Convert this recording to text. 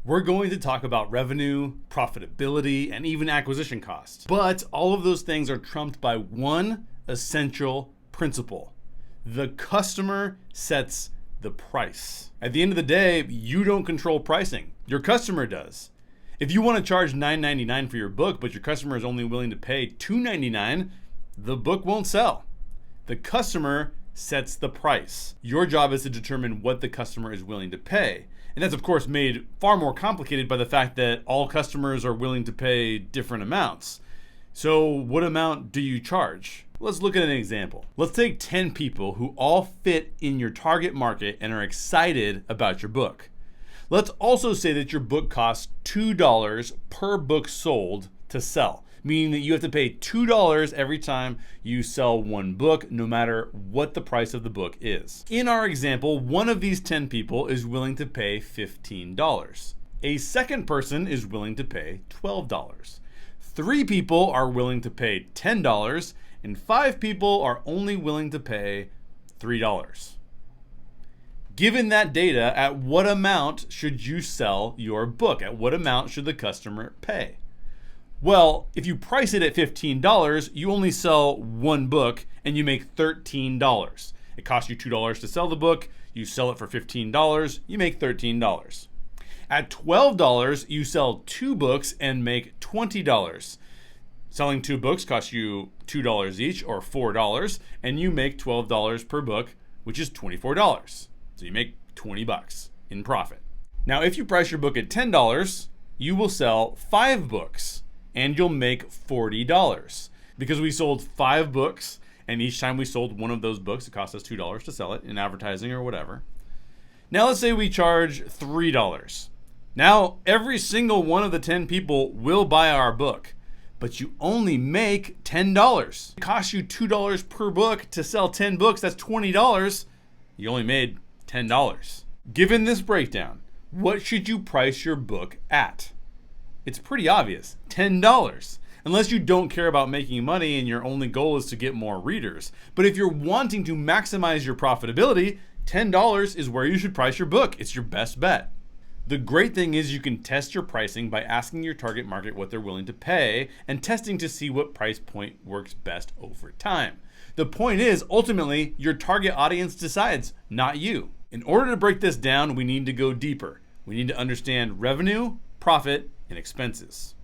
We're going to talk about revenue, profitability, and even acquisition costs. But all of those things are trumped by one essential principle. The customer sets the price. At the end of the day, you don't control pricing. Your customer does. If you want to charge $9.99 for your book, but your customer is only willing to pay $2.99, the book won't sell. The customer sets the price. Your job is to determine what the customer is willing to pay. And that's of course made far more complicated by the fact that all customers are willing to pay different amounts. So what amount do you charge? Let's look at an example. Let's take 10 people who all fit in your target market and are excited about your book. Let's also say that your book costs $2 per book sold to sell, meaning that you have to pay $2 every time you sell one book, no matter what the price of the book is. In our example, one of these 10 people is willing to pay $15. A second person is willing to pay $12. 3 people are willing to pay $10, and 5 people are only willing to pay $3. Given that data, at what amount should you sell your book? At what amount should the customer pay? Well, if you price it at $15, you only sell one book and you make $13. It costs you $2 to sell the book. You sell it for $15, you make $13. At $12, you sell 2 books and make $20. Selling 2 books costs you $2 each, or $4, and you make $12 per book, which is $24. So you make $20 in profit. Now, if you price your book at $10, you will sell 5 books and you'll make $40 because we sold 5 books, and each time we sold one of those books, it cost us $2 to sell it in advertising or whatever. Now let's say we charge $3. Now every single one of the 10 people will buy our book, but you only make $10. It costs you $2 per book to sell 10 books. That's $20. You only made $10. Given this breakdown, what should you price your book at? It's pretty obvious, $10. Unless you don't care about making money and your only goal is to get more readers. But if you're wanting to maximize your profitability, $10 is where you should price your book. It's your best bet. The great thing is you can test your pricing by asking your target market what they're willing to pay and testing to see what price point works best over time. The point is, ultimately, your target audience decides, not you. In order to break this down, we need to go deeper. We need to understand revenue, profit, and expenses.